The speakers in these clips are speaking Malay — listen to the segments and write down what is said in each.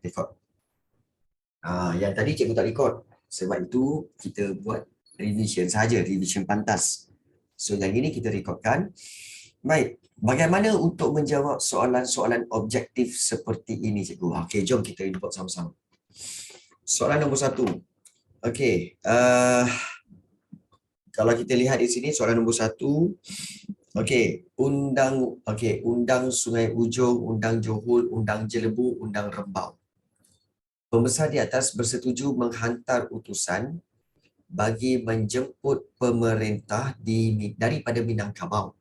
record. Yang tadi cikgu tak record. Sebab itu kita buat revision saja, revision pantas. So yang ini kita rekodkan. Baik, bagaimana untuk menjawab soalan-soalan objektif seperti ini cikgu? Okey, jom kita input sama-sama. Soalan nombor 1. Okey, kalau kita lihat di sini soalan nombor 1. Okey, undang Sungai Ujong, undang Johor, undang Jelebu, undang Rembau. Pembesar di atas bersetuju menghantar utusan bagi menjemput pemerintah daripada Minangkabau.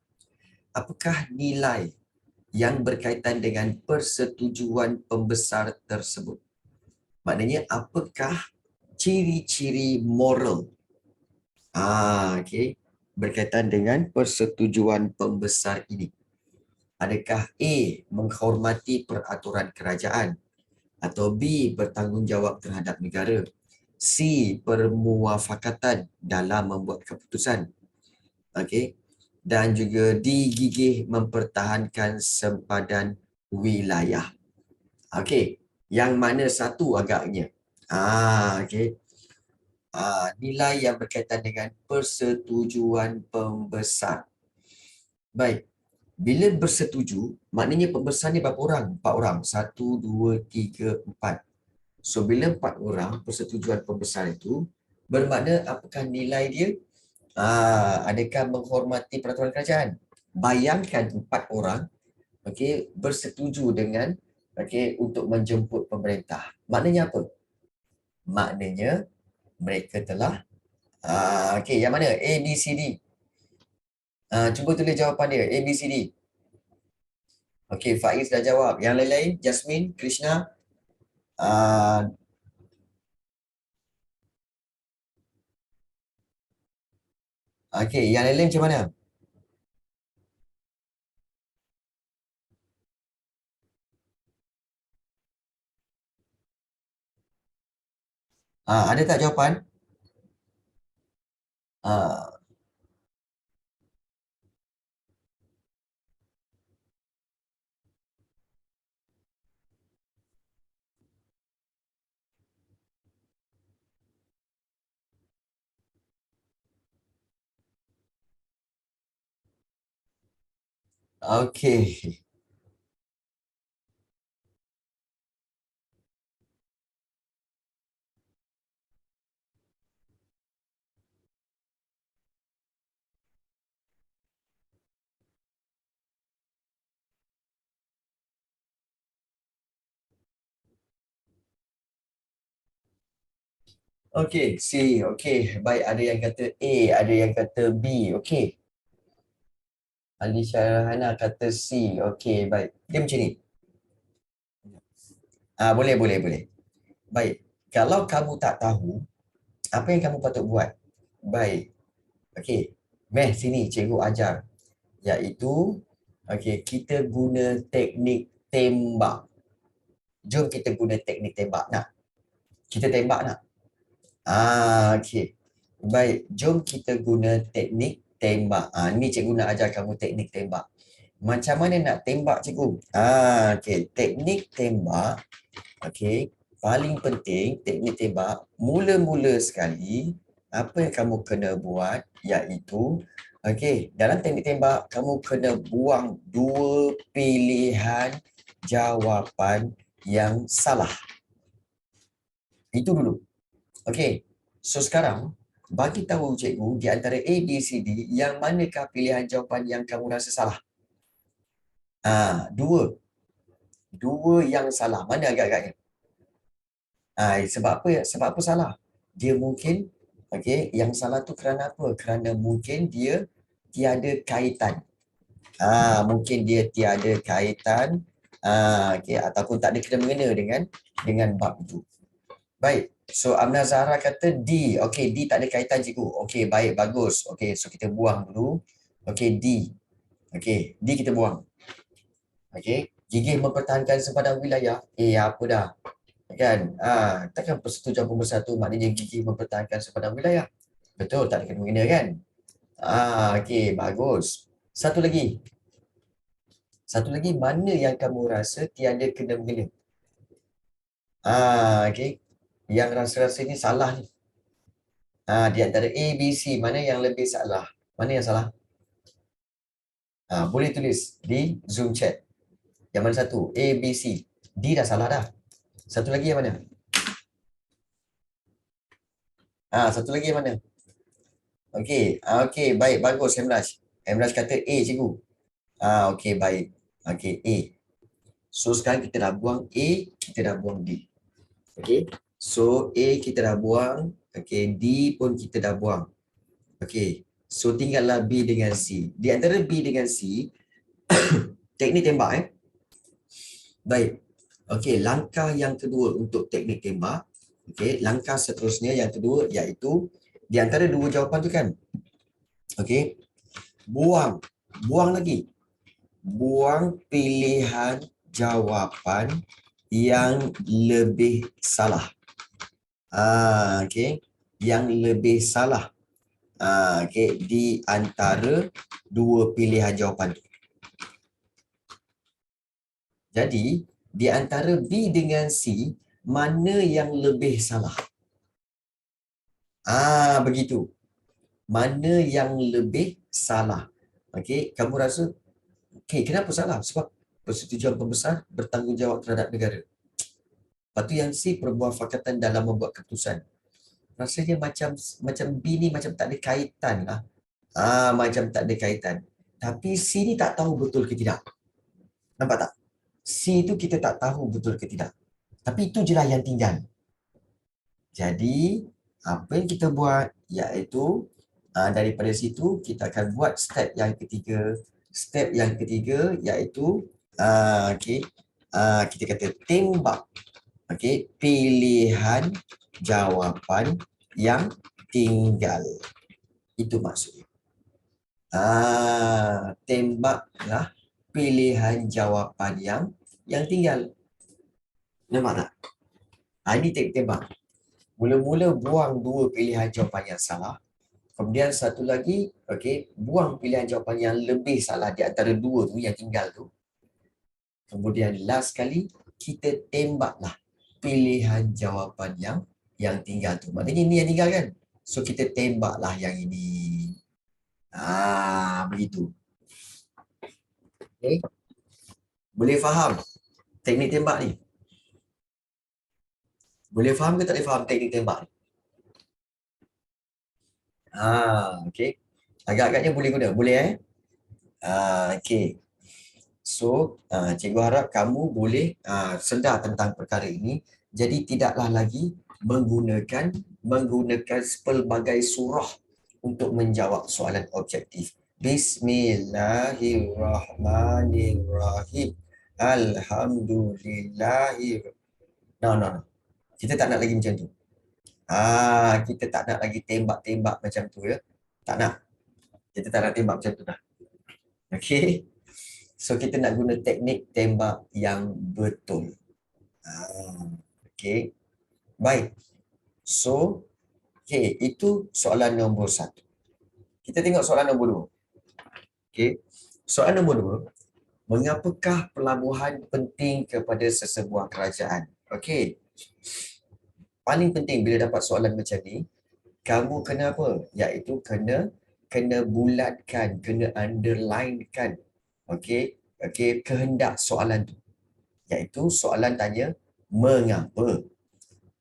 Apakah nilai yang berkaitan dengan persetujuan pembesar tersebut? Maknanya apakah ciri-ciri moral berkaitan dengan persetujuan pembesar ini? Adakah A, menghormati peraturan kerajaan, atau B, bertanggungjawab terhadap negara, C, permuafakatan dalam membuat keputusan, dan juga D, gigih mempertahankan sempadan wilayah. Yang mana satu agaknya? Nilai yang berkaitan dengan persetujuan pembesar. Baik, bila bersetuju, maknanya pembesar ni berapa orang? 4 orang. 1, 2, 3, 4. So, bila 4 orang persetujuan pembesar itu, bermakna apakah nilai dia? Adakah menghormati peraturan kerajaan? Bayangkan 4 orang bersetuju dengan untuk menjemput pemerintah. Maknanya apa? Maknanya mereka telah yang mana? A, B, C, D. Cuba tulis jawapan dia. A, B, C, D. Faiz dah jawab. Yang lain-lain, Jasmine, Krishna. Yang lain-lain macam mana? Ada tak jawapan? Okey. C. Baik, ada yang kata A, ada yang kata B. Ali Syarahana kata C. Baik. Dia macam ni. Boleh. Baik. Kalau kamu tak tahu, apa yang kamu patut buat? Baik. Meh, sini cikgu ajar. Iaitu, kita guna teknik tembak. Jom kita guna teknik tembak. Nak? Kita tembak nak? Baik, jom kita guna teknik tembak. Ni cikgu nak ajar kamu teknik tembak. Macam mana nak tembak cikgu? Teknik tembak. Paling penting teknik tembak. Mula-mula sekali, apa yang kamu kena buat iaitu, dalam teknik tembak, kamu kena buang 2 pilihan jawapan yang salah. Itu dulu. So sekarang, bagi tahu cikgu di antara A, B, C, D, yang manakah pilihan jawapan yang kamu rasa salah? Dua yang salah. Mana agak-agaknya? Sebab apa salah? Dia mungkin, yang salah tu kerana apa? Kerana mungkin dia tiada kaitan. Mungkin dia tiada kaitan, ataupun tak ada kena-mengena dengan bab itu. Baik. So Amna Zahra kata D. D tak ada kaitan cikgu. Baik, bagus. So kita buang dulu. D. D kita buang. Gigih mempertahankan sempadan wilayah. Apa dah? Kan? Takkan persetujuan pembesar tu maknanya gigih mempertahankan sempadan wilayah. Betul, tak ada kena-mengena kan? Bagus. Satu lagi, mana yang kamu rasa tiada kena-mengena? Okey. Yang rasa-rasa ni salah ni. Di antara A, B, C, mana yang lebih salah? Mana yang salah? Boleh tulis di Zoom chat. Yang mana satu? A, B, C. D dah salah dah. Satu lagi yang mana? Satu lagi yang mana? Okey. Okey, baik, bagus Hemraj. Hemraj kata A, cikgu. Okey, baik. Okey, A. So sekarang kita dah buang A, kita dah buang D. Okey. So A kita dah buang, okey, D pun kita dah buang. Okey. So tinggallah B dengan C. Di antara B dengan C, teknik tembak Baik. Okey, langkah yang kedua untuk teknik tembak. Okey, langkah seterusnya yang kedua iaitu di antara dua jawapan tu kan. Okey. Buang. Buang lagi. Buang pilihan jawapan yang lebih salah. Okey. Yang lebih salah. Okey, di antara dua pilihan jawapan tu. Jadi, di antara B dengan C, mana yang lebih salah? Begitu. Mana yang lebih salah? Okey, kamu rasa, okey, kenapa salah? Sebab persetujuan pembesar bertanggungjawab terhadap negara. Lepas tu yang C perbuah fakatan dalam membuat keputusan. Rasanya macam B ni macam tak ada kaitan lah. Macam tak ada kaitan. Tapi C ni tak tahu betul ke tidak. Nampak tak? C tu kita tak tahu betul ke tidak. Tapi itu je lah yang tinggal. Jadi, apa yang kita buat iaitu daripada situ kita akan buat step yang ketiga. Step yang ketiga iaitu okey, kita kata tembak. Okey, pilihan jawapan yang tinggal. Itu maksudnya. Tembaklah pilihan jawapan yang tinggal. Nampak tak? Ini teknik tembak. Mula-mula buang dua pilihan jawapan yang salah. Kemudian satu lagi, okey, buang pilihan jawapan yang lebih salah di antara dua tu yang tinggal tu. Kemudian last kali, kita tembaklah pilihan jawapan yang tinggal tu. Maknanya ini yang tinggal kan? So kita tembaklah yang ini. Begitu. Okay. Boleh faham teknik tembak ni? Boleh faham ke tak boleh faham teknik tembak ni? Okay. Agak-agaknya boleh guna. Boleh okay. So, cikgu harap kamu boleh sedar tentang perkara ini. Jadi tidaklah lagi menggunakan pelbagai surah untuk menjawab soalan objektif. Bismillahirrahmanirrahim. Alhamdulillahir. No. Kita tak nak lagi macam tu. Kita tak nak lagi tembak-tembak macam tu ya. Tak nak. Kita tak nak tembak macam tu dah. Okay. So kita nak guna teknik tembak yang betul. Okay. Baik. So, okay, itu soalan nombor 1. Kita tengok soalan nombor 2. Okay. Soalan nombor 2. Mengapakah pelabuhan penting kepada sesebuah kerajaan? Okay. Paling penting bila dapat soalan macam ni, kamu kena apa? Iaitu kena bulatkan, kena underlinekan. Okey, kehendak soalan tu. Iaitu soalan tanya mengapa?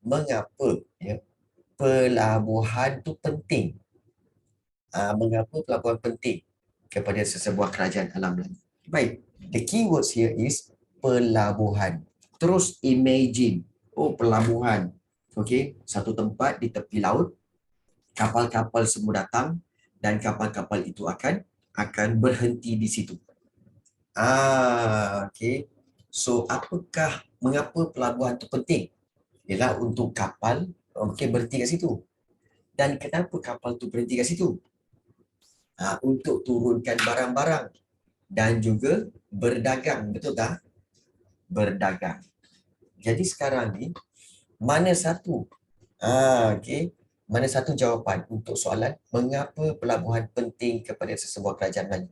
Mengapa ya? Pelabuhan tu penting. Mengapa pelabuhan penting kepada sesebuah kerajaan alam lain? Baik, the keywords here is pelabuhan. Terus imagine, pelabuhan. Okey, satu tempat di tepi laut, kapal-kapal semua datang dan kapal-kapal itu akan berhenti di situ. Okey. So mengapa pelabuhan itu penting? Ialah untuk kapal berhenti kat situ. Dan kenapa kapal tu berhenti kat situ? Untuk turunkan barang-barang dan juga berdagang, betul tak? Berdagang. Jadi sekarang ni mana satu? Okey. Mana satu jawapan untuk soalan mengapa pelabuhan penting kepada sesebuah kerajaan lain?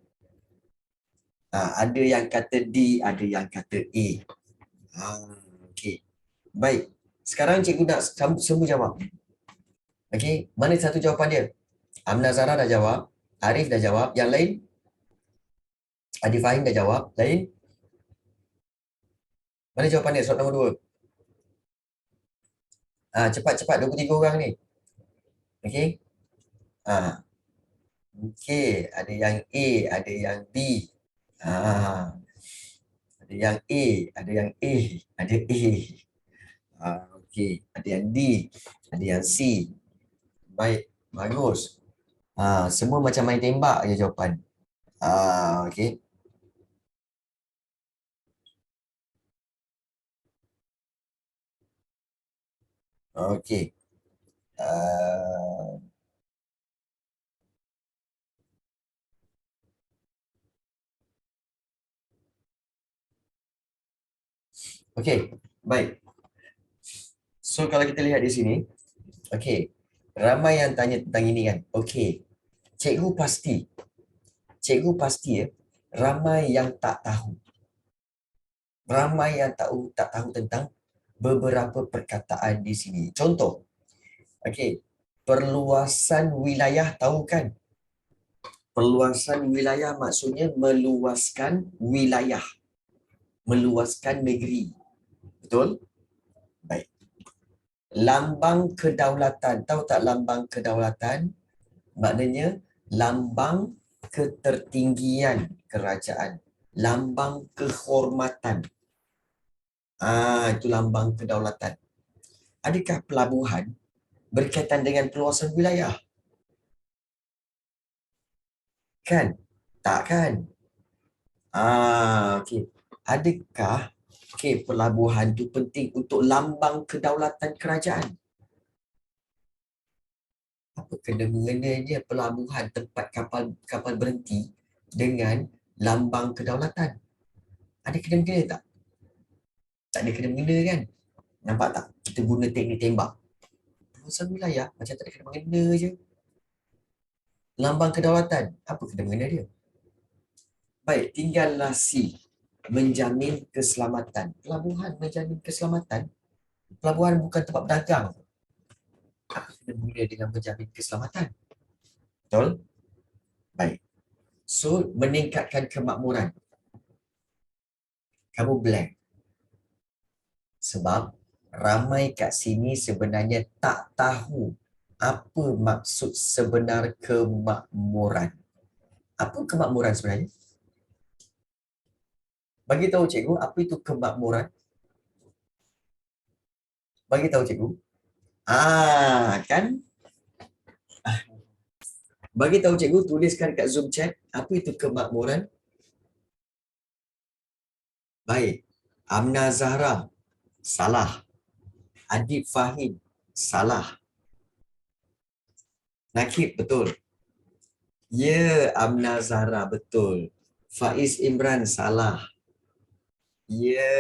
Ada yang kata D, ada yang kata A. Okey. Baik. Sekarang cikgu nak semua jawab. Okey, mana satu jawapan dia? Amna Zara dah jawab, Arif dah jawab, yang lain? Adi Fahim dah jawab, lain? Mana jawapan dia? Soalan nombor 2. Cepat-cepat 23 orang ni. Okey. Okey, ada yang A, ada yang B. Ada yang A, ada yang A, ada A. Okey, ada yang D, ada yang C. Baik, bagus. Semua macam main tembak je jawapan. Okey. Okey. Okey, baik. So kalau kita lihat di sini, okey, ramai yang tanya tentang ini kan. Okey, cikgu pasti ya, ramai yang tak tahu. Ramai yang tak tahu tentang beberapa perkataan di sini. Contoh, okey, perluasan wilayah tahu kan? Perluasan wilayah maksudnya meluaskan wilayah. Meluaskan negeri. Betul? Baik. Lambang kedaulatan. Tahu tak lambang kedaulatan? Maknanya lambang ketertinggian kerajaan. Lambang kehormatan. Itu lambang kedaulatan. Adakah pelabuhan berkaitan dengan perluasan wilayah? Kan? Tak kan? Okey. Adakah pelabuhan itu penting untuk lambang kedaulatan kerajaan? Apa kena-mengenanya pelabuhan tempat kapal berhenti dengan lambang kedaulatan? Ada kena-mengena tak? Tak ada kena-mengena kan? Nampak tak? Kita guna teknik tembak. Perluasan wilayah macam tak ada kena-mengena je. Lambang kedaulatan, apa kena-mengena dia? Baik, tinggallah C. Menjamin keselamatan. Pelabuhan menjamin keselamatan. Pelabuhan bukan tempat berdagang. Apa kena-mengena dengan menjamin keselamatan? Betul? Baik. So, meningkatkan kemakmuran. Kamu blank. Sebab ramai kat sini sebenarnya tak tahu apa maksud sebenar kemakmuran. Apa kemakmuran sebenarnya? Bagi tahu cikgu, apa itu kemakmuran? Bagi tahu cikgu. Kan? Bagi tahu cikgu, tuliskan kat Zoom chat, apa itu kemakmuran? Baik. Amna Zahra, salah. Adib Fahim, salah. Nakib, betul. Ya, Amna Zahra, betul. Faiz Imran, salah. Ya.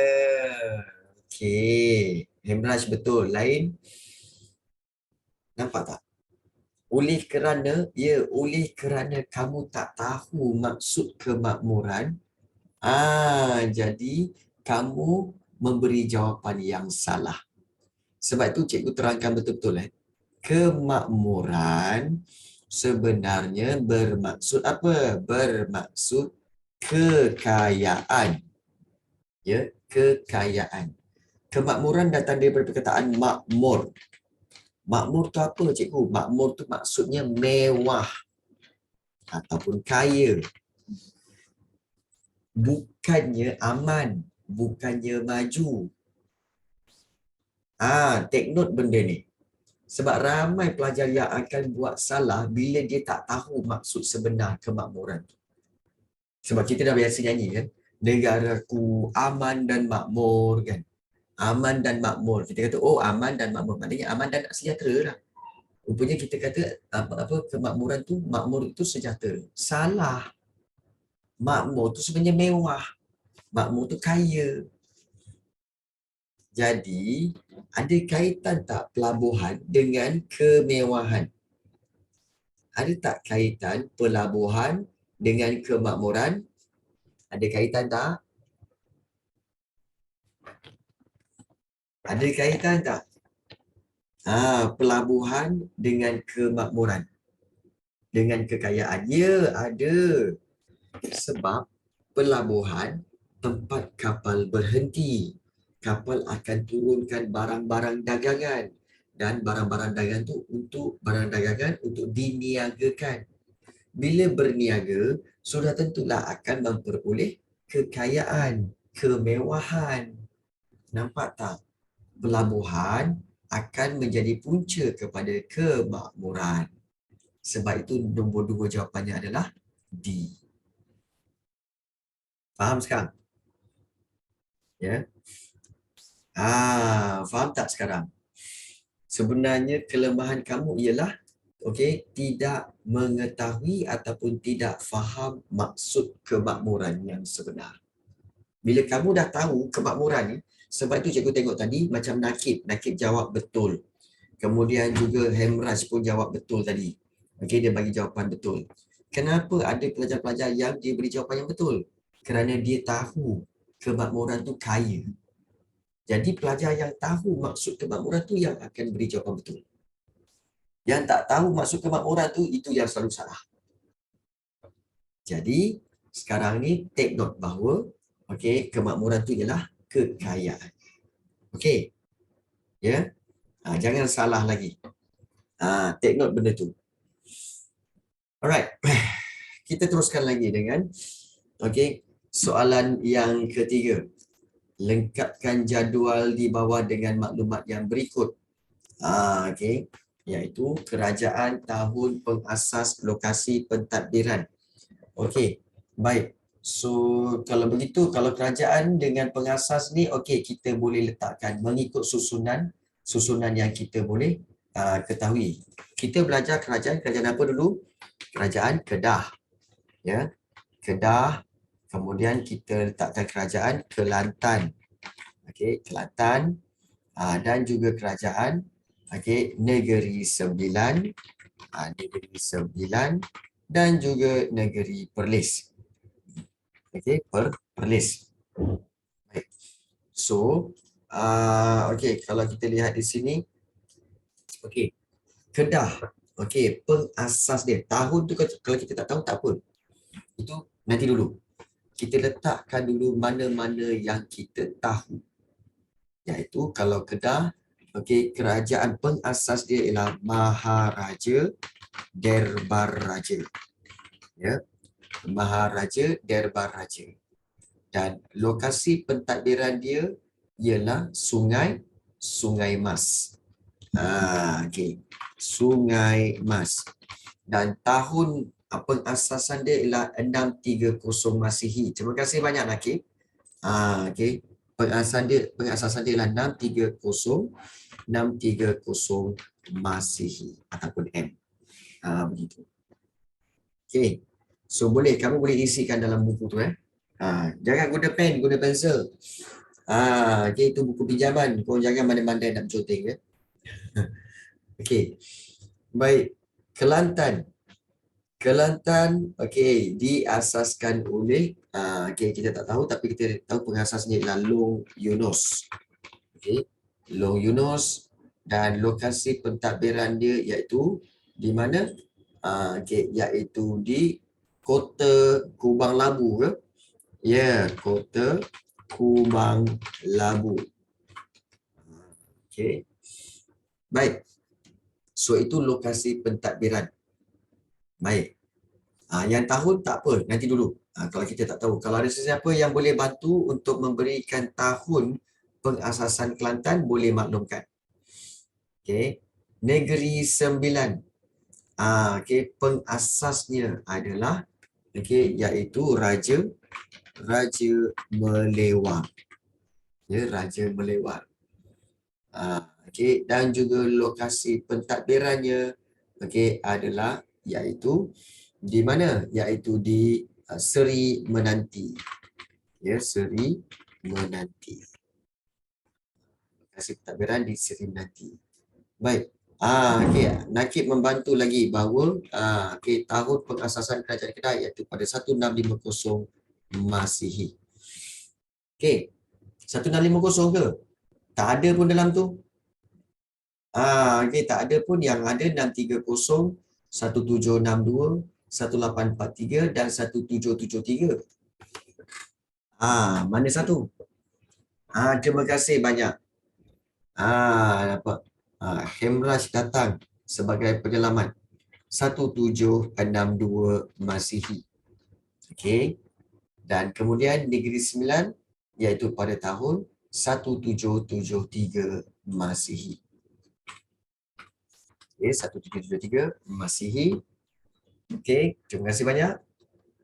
Okey. Hemraj, betul. Lain? Nampak tak? Oleh kerana kamu tak tahu maksud kemakmuran, jadi kamu memberi jawapan yang salah. Sebab itu cikgu terangkan betul-betul. Kemakmuran sebenarnya bermaksud apa? Bermaksud kekayaan. Ya, kekayaan. Kemakmuran datang daripada perkataan makmur. Makmur tu apa cikgu? Makmur tu maksudnya mewah ataupun kaya. Bukannya aman, bukannya maju. Take note benda ni. Sebab ramai pelajar yang akan buat salah bila dia tak tahu maksud sebenar kemakmuran. Sebab kita dah biasa nyanyi kan, negaraku aman dan makmur kan. Aman dan makmur. Kita kata aman dan makmur. Maknanya aman dan sejahtera lah. Rupanya kita kata apa kemakmuran tu, makmur itu sejahtera. Salah. Makmur tu sebenarnya mewah. Makmur tu kaya. Jadi, ada kaitan tak pelabuhan dengan kemewahan? Ada tak kaitan pelabuhan dengan kemakmuran? Ada kaitan tak? Ada kaitan tak? Pelabuhan dengan kemakmuran, dengan kekayaan. Ya, ada. Sebab pelabuhan tempat kapal berhenti. Kapal akan turunkan barang-barang dagangan. Dan barang-barang dagangan tu untuk barang dagangan untuk diniagakan. Bila berniaga, sudah tentulah akan memperoleh kekayaan, kemewahan. Nampak tak? Pelabuhan akan menjadi punca kepada kemakmuran. Sebab itu nombor 2 jawapannya adalah D. Faham sekarang? Ya. Faham tak sekarang? Sebenarnya kelemahan kamu ialah tidak mengetahui ataupun tidak faham maksud kemakmuran yang sebenar. Bila kamu dah tahu kemakmuran ni, sebab itu cikgu tengok tadi macam Nakib jawab betul. Kemudian juga Hemraj pun jawab betul tadi. Dia bagi jawapan betul. Kenapa ada pelajar-pelajar yang dia beri jawapan yang betul? Kerana dia tahu kemakmuran tu kaya. Jadi pelajar yang tahu maksud kemakmuran tu yang akan beri jawapan betul. Yang tak tahu maksud kemakmuran tu, itu yang selalu salah. Jadi sekarang ni take note bahawa kemakmuran tu ialah kekayaan. Ya. Jangan salah lagi. Take note benda tu. Alright. Kita teruskan lagi dengan soalan yang ketiga. Lengkapkan jadual di bawah dengan maklumat yang berikut. Iaitu kerajaan, tahun, pengasas, lokasi pentadbiran. Baik. So, kalau begitu, kalau kerajaan dengan pengasas ni, kita boleh letakkan mengikut susunan yang kita boleh ketahui. Kita belajar kerajaan apa dulu? Kerajaan Kedah. Ya, Kedah. Kemudian kita letakkan kerajaan Kelantan. Kelantan. Dan juga kerajaan Negeri Sembilan. Negeri Sembilan. Dan juga Negeri Perlis. Perlis. Baik. So, kalau kita lihat di sini, Kedah. Pengasas dia. Tahun tu kalau kita tak tahu, tak apa. Itu nanti dulu. Kita letakkan dulu mana-mana yang kita tahu. Iaitu kalau Kedah, kerajaan pengasas dia ialah Maharaja Derbar Raja. Ya. Maharaja Derbar Raja. Dan lokasi pentadbiran dia ialah Sungai Mas. Sungai Mas. Dan tahun pengasasan dia ialah 630 Masihi. Terima kasih banyak Nakib. Pengasasan dia ialah 630 Masihi ataupun M. Begitu. So kamu boleh isikan dalam buku tu jangan guna pen, guna pensel. Itu buku pinjaman. Kau jangan mana-mana nak mencoting ya. Baik. Kelantan diasaskan oleh kita tak tahu tapi kita tahu pengasasnya ialah Long Yunus. Long Yunus, dan lokasi pentadbiran dia iaitu di mana? Iaitu di Kota Kubang Labu ke? Ya, Kota Kubang Labu. Baik. So itu lokasi pentadbiran. Baik. Yang tahun tak apa, nanti dulu. Kalau kita tak tahu. Kalau ada sesiapa yang boleh bantu untuk memberikan tahun pengasasan Kelantan, boleh maklumkan. Negeri Sembilan. Pengasasnya adalah iaitu Raja Melewar. Ya, Raja Melewar. Dan juga lokasi pentadbirannya adalah iaitu di mana? Iaitu di Seri Menanti. Ya, Seri Menanti. Lokasi pentadbiran di Seri Menanti. Baik. Nakib membantu lagi bahawa tahun pengasasan kerajaan Kedah iaitu pada 1650 Masihi. 1650 ke? Tak ada pun dalam tu. Okay, tak ada pun, yang ada 630, 1762, 1843 dan 1773. Mana satu? Terima kasih banyak. Dapat. Hemraj datang sebagai penyelamat 1762 Masihi. Okey. Dan kemudian Negeri Sembilan iaitu pada tahun 1773 Masihi. Okey, 1773 Masihi. Okey, terima kasih banyak.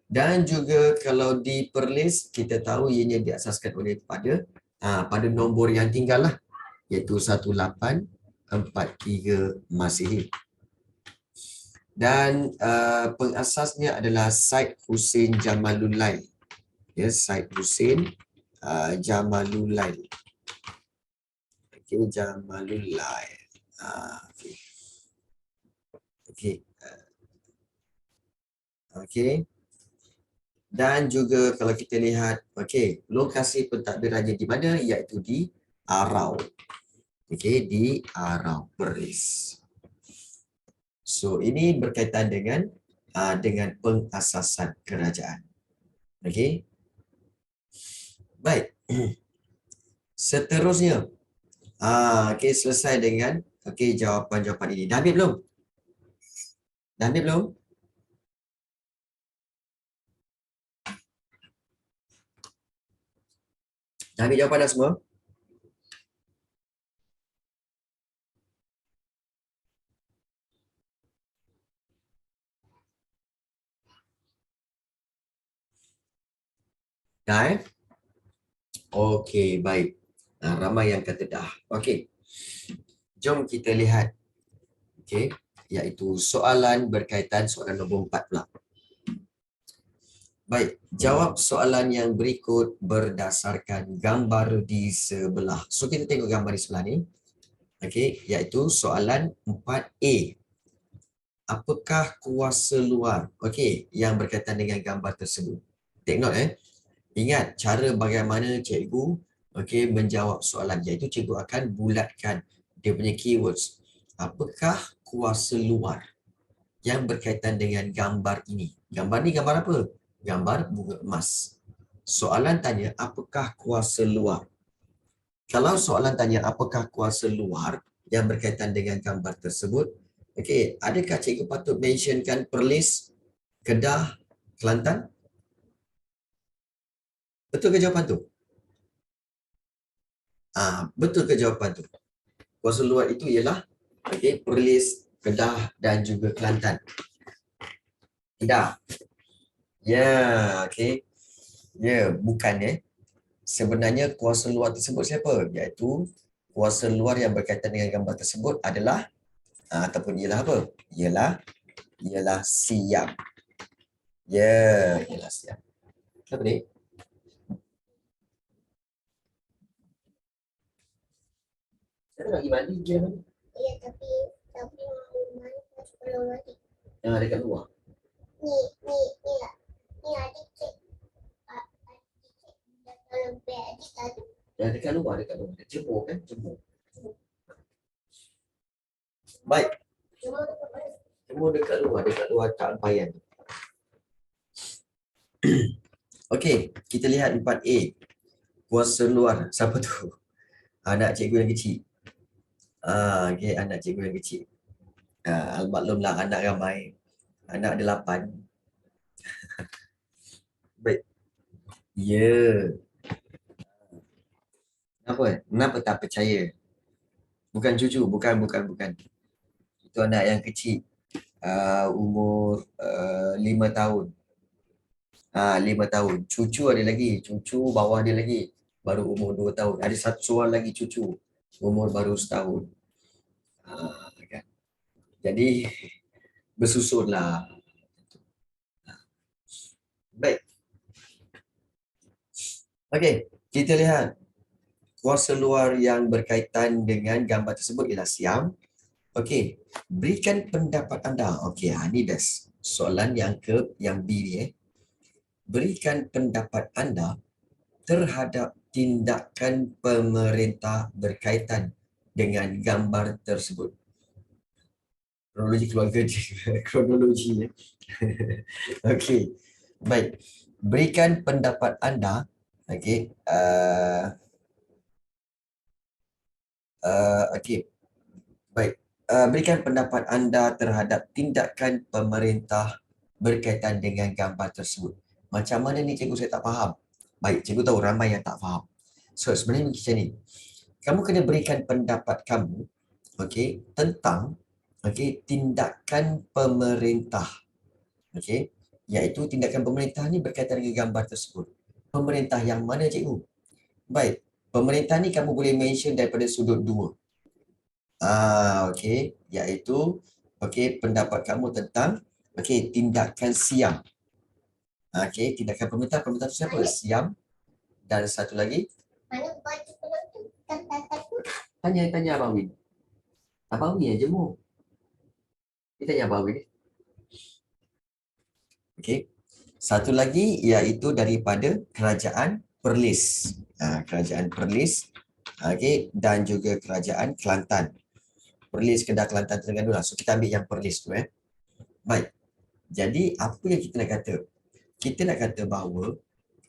Dan juga kalau di Perlis, kita tahu ianya diasaskan oleh pada nombor yang tinggal lah, iaitu 1843 Masihi. Dan pengasasnya adalah Syed Hussein Jamalulail. Ya, Syed Hussein Jamalulail. Okey, Jamalulail. Okey. Okey. Okey. Dan juga kalau kita lihat, okey, lokasi pentadbirannya di mana, iaitu di Arau. Okey, di Arau, Perlis. So, ini berkaitan dengan pengasasan kerajaan. Okey. Baik. Seterusnya. Okey, selesai dengan jawapan-jawapan ini. Dah ambil belum? Dah ambil belum? Dah ambil jawapan dah semua? Dah Okey, baik. Ramai yang kata dah. Okey. Jom kita lihat. Okey, iaitu soalan berkaitan soalan nombor 4 pula. Baik, jawab soalan yang berikut berdasarkan gambar di sebelah. So, kita tengok gambar di sebelah ni. Okey, iaitu soalan 4A. Apakah kuasa luar? Okey, yang berkaitan dengan gambar tersebut. Take note Ingat cara bagaimana cikgu menjawab soalan, iaitu cikgu akan bulatkan dia punya keywords. Apakah kuasa luar yang berkaitan dengan gambar ini? Gambar ni gambar apa? Gambar bunga emas. Soalan tanya apakah kuasa luar? Kalau soalan tanya apakah kuasa luar yang berkaitan dengan gambar tersebut, adakah cikgu patut mentionkan Perlis, Kedah, Kelantan? Betul ke jawapan tu? Betul ke jawapan tu? Kuasa luar itu ialah Perlis, Kedah dan juga Kelantan. Tidak. Ya, bukan Sebenarnya kuasa luar tersebut siapa? Iaitu kuasa luar yang berkaitan dengan gambar tersebut adalah ataupun ialah apa? Ialah Siam. Ya, ialah Siam. Kenapa ni? Saya nak pergi mandi je mana? Ya, tapi mandi sebelum mandi. Yang ada kat luar. Ni lah. Ni adik cik. Dekat luar. Jemur kan? Jemur. Baik. Jemur dekat luar tak ampayan. Okey, kita lihat 4A. Kuasa luar. Siapa tu? Anak cikgu yang kecil. Anak cikgu yang kecil. Maklumlah anak ramai. Anak ada 8. Baik. Ya. Kenapa tak percaya? Bukan cucu, bukan. Itu anak yang kecil. Umur 5 tahun. 5 tahun. Cucu ada lagi. Cucu bawah dia lagi. Baru umur 2 tahun. Ada satu seorang lagi cucu. Umur baru setahun. Kan? Jadi, bersusunlah. Baik. Okey, kita lihat. Kuasa luar yang berkaitan dengan gambar tersebut ialah Siam. Okey, berikan pendapat anda. Okey, ini best. Soalan yang B ni Berikan pendapat anda terhadap tindakan pemerintah berkaitan dengan gambar tersebut. Kronologi keluarga dia. Kronologi ya. Okey. Baik. Berikan pendapat anda. Okey. Okey. Baik. Berikan pendapat anda terhadap tindakan pemerintah berkaitan dengan gambar tersebut. Macam mana ni cikgu, saya tak faham. Baik, cikgu tahu ramai yang tak faham. So, sebenarnya macam ni. Kamu kena berikan pendapat kamu, okey, tentang tindakan pemerintah. Okey, iaitu tindakan pemerintah ni berkaitan dengan gambar tersebut. Pemerintah yang mana cikgu? Baik, pemerintah ni kamu boleh mention daripada sudut dua. Okey, iaitu pendapat kamu tentang tindakan Siam. Okey, tindakan pemerintah tu siapa? Siam. Dan satu lagi, tanya Abang Win. Abang Win yang jemur. Kita tanya Abang Win. Okey. Satu lagi iaitu daripada Kerajaan Perlis. Kerajaan Perlis. Okey, dan juga Kerajaan Kelantan. Perlis, Kedah, Kelantan, Terengganu lah. So kita ambil yang Perlis tu Baik. Jadi apa yang kita nak kata? Kita nak kata bahawa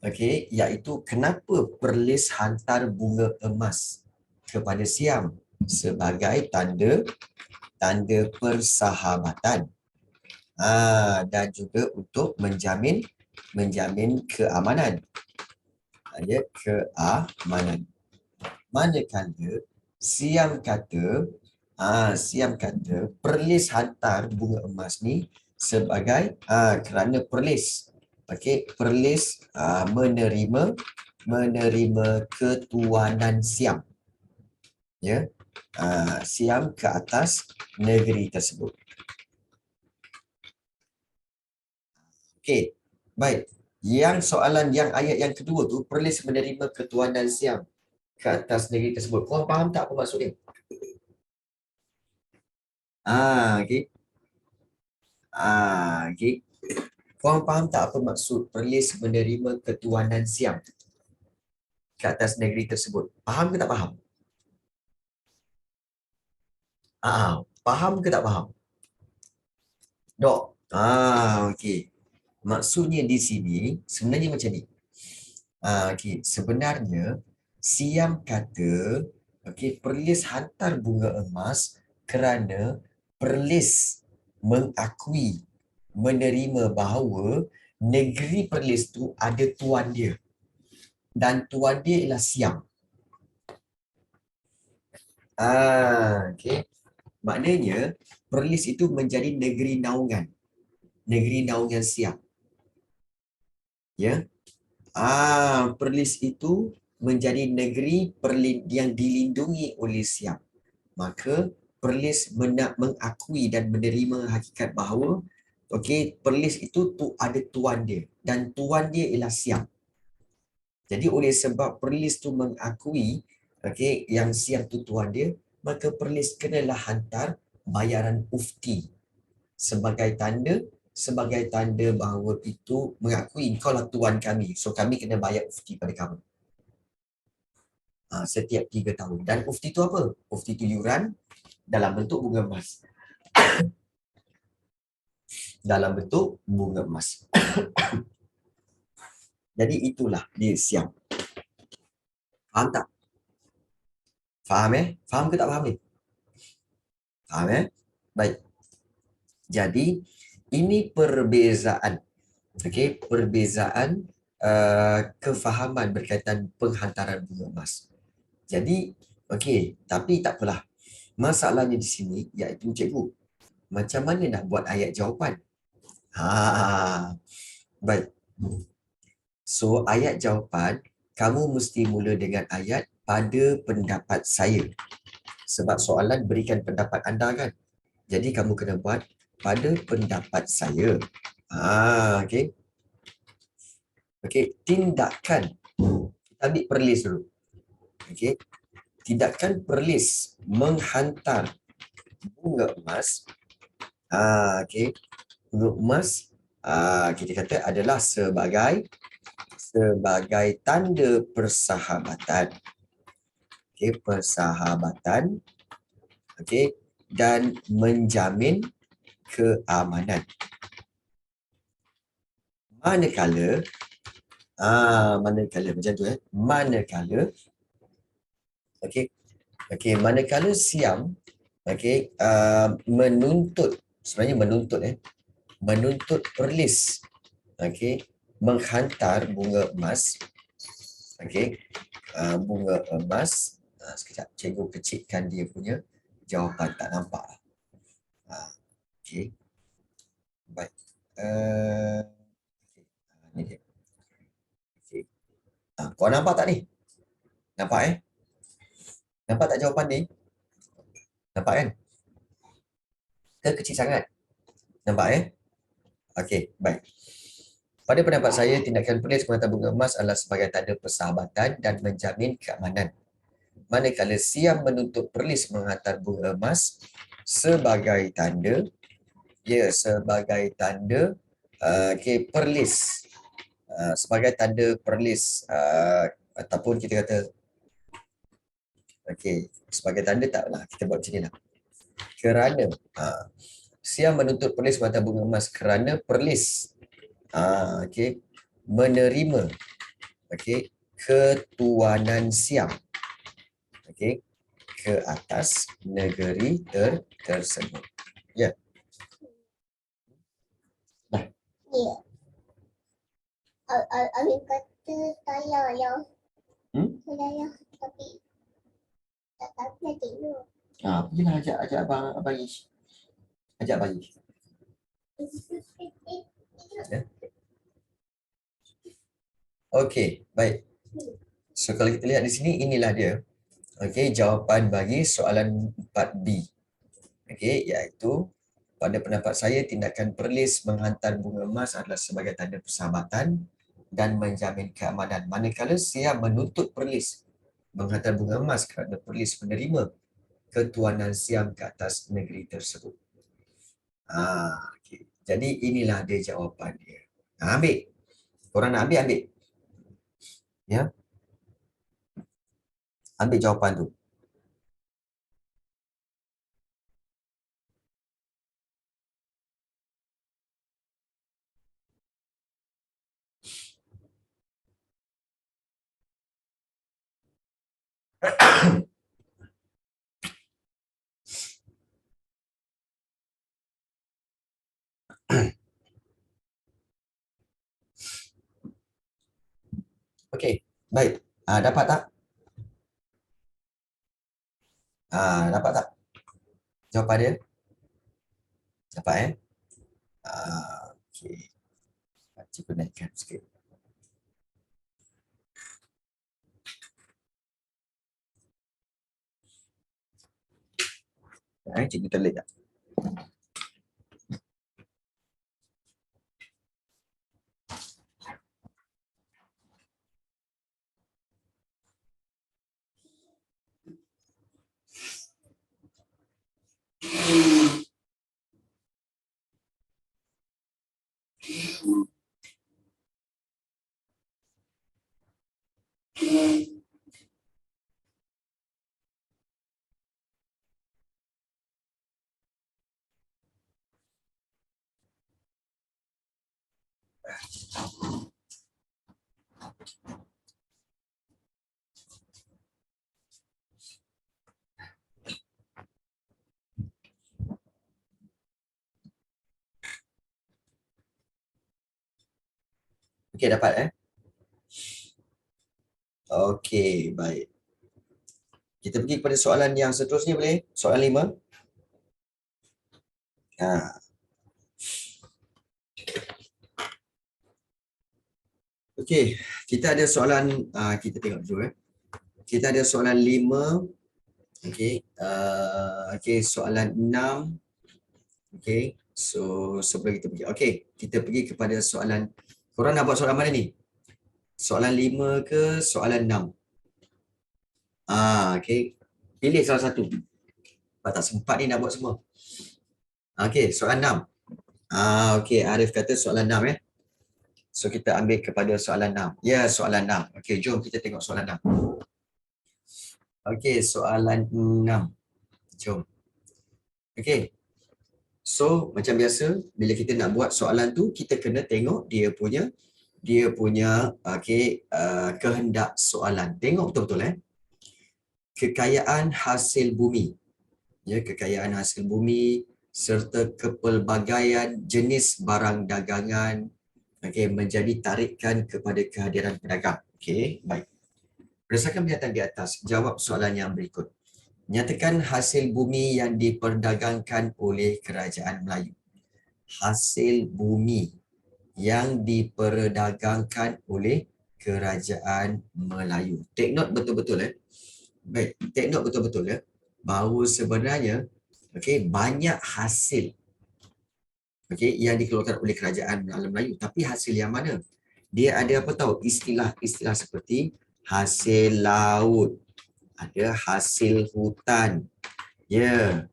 iaitu kenapa Perlis hantar bunga emas kepada Siam sebagai tanda persahabatan. Dan juga untuk menjamin keamanan. Keamanan. Manakala Siam kata Perlis hantar bunga emas ni sebagai kerana Perlis Perlis menerima ketuanan Siam. Siam ke atas negeri tersebut. Okey, baik. Yang soalan yang ayat yang kedua tu, Perlis menerima ketuanan Siam ke atas negeri tersebut. Korang faham tak apa maksudnya? Okey. Okey. Korang faham tak apa maksud Perlis menerima ketuanan Siam ke atas negeri tersebut? Faham ke tak faham? Faham ke tak faham? Dok. Okey. Maksudnya di sini sebenarnya macam ni. Sebenarnya Siam kata Perlis hantar bunga emas kerana Perlis mengakui, menerima bahawa negeri Perlis tu ada tuan dia. Dan tuan dia ialah Siam. Maknanya Perlis itu menjadi negeri naungan. Negeri naungan Siam. Perlis itu menjadi negeri yang dilindungi oleh Siam. Maka Perlis mengakui dan menerima hakikat bahawa Perlis itu ada tuan dia dan tuan dia ialah Siam. Jadi oleh sebab Perlis tu mengakui yang Siam tu tuan dia, maka Perlis kenalah hantar bayaran ufti sebagai tanda bahawa itu mengakui kau lah tuan kami. So kami kena bayar ufti pada kamu. Setiap 3 tahun. Dan ufti itu apa? Ufti itu yuran dalam bentuk bunga emas. Dalam bentuk bunga emas. Jadi itulah dia Siam. Faham tak? Faham Faham ke tak faham ni? Faham Baik. Jadi ini perbezaan. Perbezaan kefahaman berkaitan penghantaran bunga emas. Jadi, tapi tak apalah. Masalahnya di sini iaitu cikgu, macam mana nak buat ayat jawapan? Baik. So, ayat jawapan, kamu mesti mula dengan ayat pada pendapat saya. Sebab soalan berikan pendapat anda kan? Jadi, kamu kena buat pada pendapat saya. Tindakan. Kita ambil Perlis dulu. Tindakan Perlis menghantar bunga emas. Bunga emas kita kata adalah sebagai tanda persahabatan. Persahabatan Okey, dan menjamin keamanan. Manakala macam tu manakala okey, manakala Siam menuntut, sebenarnya menuntut Perlis menghantar bunga emas, bunga emas. Sekejap, cikgu kecilkan dia punya jawapan, tak nampak. Okey, baik. Ni dia. Okey. Kau nampak tak ni? Nampak Nampak tak jawapan ni? Nampak kan? Ke kecil sangat? Nampak Okey, baik. Pada pendapat saya, tindakan Perlis menghantar bunga emas adalah sebagai tanda persahabatan dan menjamin keamanan. Manakala Siam menuntut Perlis menghantar bunga emas sebagai tanda, Perlis, sebagai tanda Perlis, ataupun kita kata, sebagai tanda taklah, kita buat macam ni lah. Kerana Siam menuntut Perlis menghantar bunga emas kerana Perlis menerima ketuanan Siam ke atas negeri tersebut. Ya. Dah. Ya. Alif kata saya yang tapi tak tahu nak tengok. Pergilah ajak abang Ish. Ajak abang Ish. Ya. Okey, baik. So kalau kita lihat di sini, inilah dia. Jawapan bagi soalan 4B. Iaitu pada pendapat saya, tindakan Perlis menghantar bunga emas adalah sebagai tanda persahabatan dan menjamin keamanan. Manakala Siam menuntut Perlis menghantar bunga emas kerana Perlis menerima ketuanan Siam ke atas negeri tersebut. Jadi inilah dia jawapan dia. Ambil. Korang nak ambil. Ya. Ambil jawapan tu. Okey, baik. Dapat tak? Dapat tak? Jawapan dia? Dapat okey. Cikgu naikkan sikit. Cikgu telik tak? Okey, dapat Okey, baik. Kita pergi kepada soalan yang seterusnya boleh? Soalan 5. Okey, kita ada soalan, kita tengok dulu Kita ada soalan 5. Soalan 6. So sebelum kita pergi. Okey, kita pergi kepada soalan. Korang nak buat soalan mana ni? Soalan 5 ke soalan 6? Pilih salah satu. Sebab tak sempat ni nak buat semua. Okey, soalan 6. Okey, Arif kata soalan 6 So kita ambil kepada soalan 6. Ya, soalan 6. Okey, jom kita tengok soalan 6. Okey, soalan 6. Jom. Okey. So macam biasa bila kita nak buat soalan tu kita kena tengok dia punya kehendak soalan. Tengok betul-betul kekayaan hasil bumi. Ya, kekayaan hasil bumi serta kepelbagaian jenis barang dagangan menjadi tarikan kepada kehadiran pedagang. Okey, baik. Berdasarkan pernyataan di atas, jawab soalan yang berikut. Nyatakan hasil bumi yang diperdagangkan oleh kerajaan Melayu. Hasil bumi yang diperdagangkan oleh kerajaan Melayu. Take note betul-betul Baik, take note betul-betul bahawa sebenarnya banyak hasil yang dikeluarkan oleh kerajaan Melayu, tapi hasil yang mana? Dia ada apa tahu? Istilah-istilah seperti hasil laut, ada hasil hutan. Ya.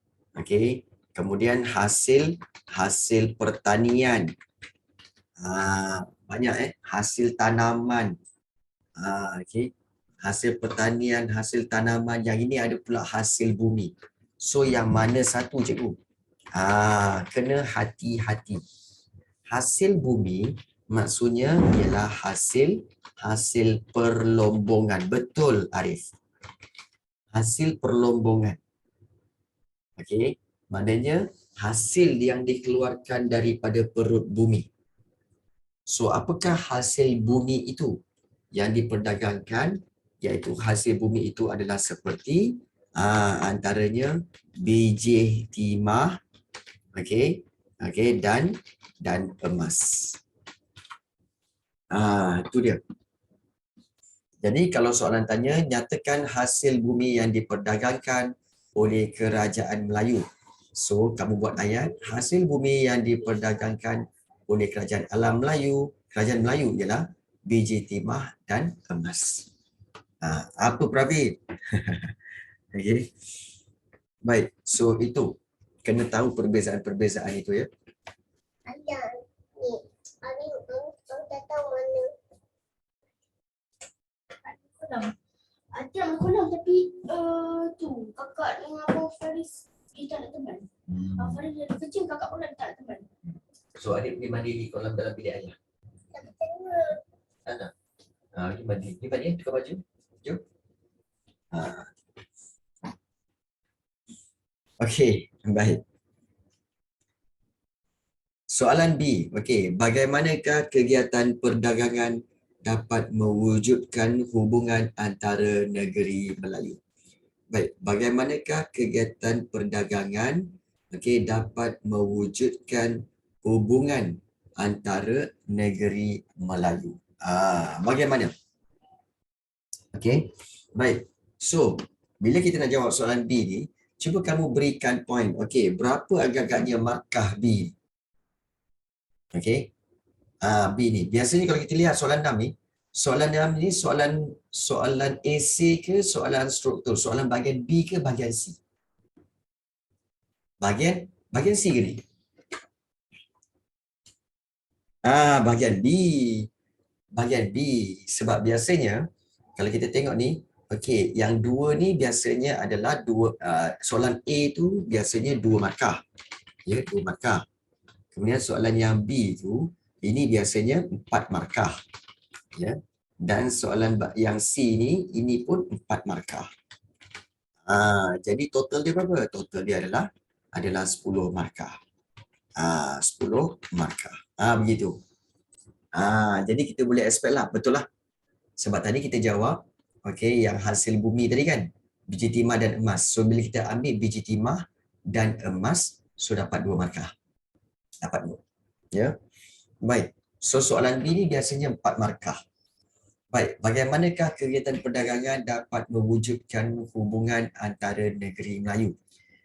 Kemudian hasil pertanian. Banyak hasil tanaman. Hasil pertanian, hasil tanaman, yang ini ada pula hasil bumi. So yang mana satu cikgu? Kena hati-hati. Hasil bumi maksudnya ialah hasil perlombongan. Betul Arif. Hasil perlombongan. Maknanya hasil yang dikeluarkan daripada perut bumi. So apakah hasil bumi itu yang diperdagangkan? Iaitu hasil bumi itu adalah seperti antaranya biji timah, dan emas. Itu dia. Jadi kalau soalan tanya, nyatakan hasil bumi yang diperdagangkan oleh kerajaan Melayu. So kamu buat ayat, hasil bumi yang diperdagangkan oleh kerajaan kerajaan Melayu ialah biji timah dan emas. Apa Pravin? Okay. Baik, so itu kena tahu perbezaan-perbezaan itu ya. Ada ni. Aku tak tahu mana. Ada kolam tapi tu kakak dengan abang Faris dia tak nak teman. Abang Faris dia kecil, kakak pun tak nak teman. So adik pergi mandi di kolam dalam bilik ayah. Tak tengok. Tak nak. Pergi mandi. Pergi mandi, tukar baju. Jom. Okey, baik. Soalan B. Okey, bagaimanakah kegiatan perdagangan dapat mewujudkan hubungan antara negeri Melayu? Baik, bagaimanakah kegiatan perdagangan dapat mewujudkan hubungan antara negeri Melayu? Bagaimana? Okey. Baik. So, bila kita nak jawab soalan B ni, cuba kamu berikan point. Okey, berapa agak-agaknya markah B? Okey. B ni. Biasanya kalau kita lihat soalan 6 ni, soalan AC ke soalan struktur? Soalan bahagian B ke bahagian C? Bahagian C ke ni? Bahagian B. Bahagian B. Sebab biasanya kalau kita tengok ni, okey, yang dua ni biasanya adalah soalan A tu biasanya 2 markah. Ya, 2 markah. Kemudian soalan yang B tu ini biasanya 4 markah. Ya. Dan soalan yang C ni ini pun 4 markah. Jadi total dia berapa? Total dia adalah 10 markah. 10 markah. Begitu. Jadi kita boleh expect lah, betul lah. Sebab tadi kita jawab yang hasil bumi tadi kan, biji timah dan emas. So bila kita ambil biji timah dan emas, so dapat 2 markah. Dapat 2. Ya. Baik. So soalan B ni biasanya 4 markah. Baik, bagaimanakah kegiatan perdagangan dapat mewujudkan hubungan antara negeri Melayu?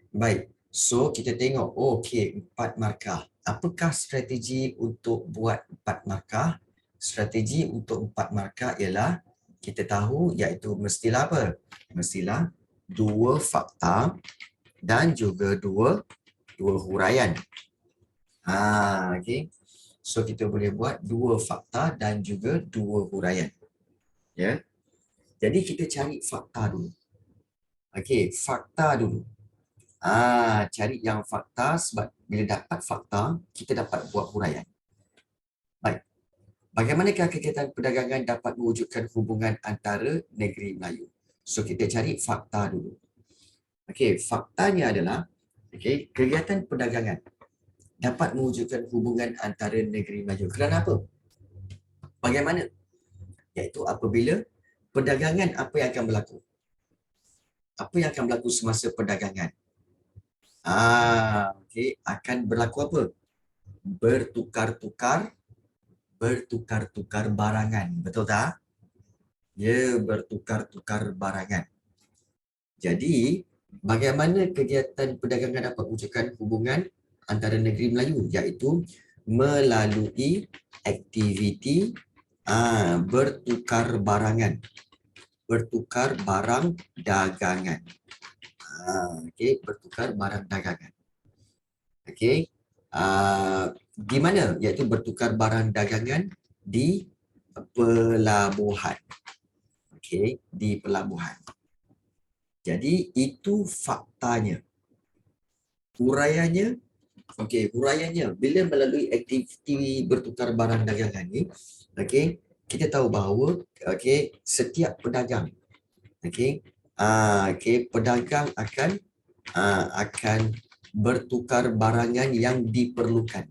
Baik. So kita tengok, okey, 4 markah. Apakah strategi untuk buat 4 markah? Strategi untuk 4 markah ialah kita tahu iaitu mestilah apa? Mestilah 2 fakta dan juga 2 huraian. Okey. So kita boleh buat 2 fakta dan juga 2 huraian. Ya. Jadi kita cari fakta dulu. Okey, fakta dulu. Cari yang fakta, sebab bila dapat fakta, kita dapat buat huraian. Baik. Bagaimanakah kegiatan perdagangan dapat mewujudkan hubungan antara negeri Melayu? So, kita cari fakta dulu. Okey, faktanya adalah kegiatan perdagangan dapat mewujudkan hubungan antara negeri Melayu. Kerana apa? Bagaimana? Iaitu apabila perdagangan, apa yang akan berlaku? Apa yang akan berlaku semasa perdagangan? Akan berlaku apa? Bertukar-tukar barangan. Betul tak? Ya, bertukar-tukar barangan. Jadi, bagaimana kegiatan perdagangan dapat mewujudkan hubungan antara negeri Melayu? Iaitu melalui aktiviti bertukar barangan. Bertukar barang dagangan. Bertukar barang dagangan. Di mana? Iaitu bertukar barang dagangan di pelabuhan. Di pelabuhan. Jadi itu faktanya. Huraiannya, bila melalui aktiviti bertukar barang dagangan ni, kita tahu bahawa setiap pedagang, pedagang akan bertukar barangan yang diperlukan.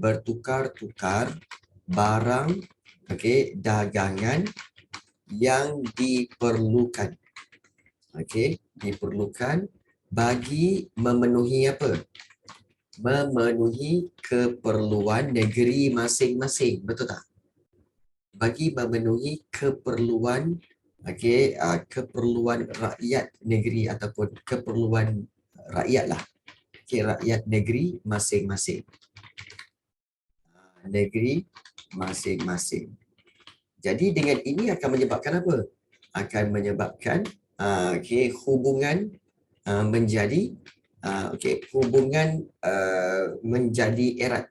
Bertukar-tukar barang dagangan yang diperlukan. Diperlukan bagi memenuhi apa? Memenuhi keperluan negeri masing-masing. Betul tak? Bagi memenuhi keperluan keperluan rakyat negeri ataupun keperluan rakyat lah. Rakyat negeri masing-masing. Negeri masing-masing. Jadi dengan ini akan menyebabkan apa? Akan menyebabkan hubungan menjadi hubungan menjadi erat.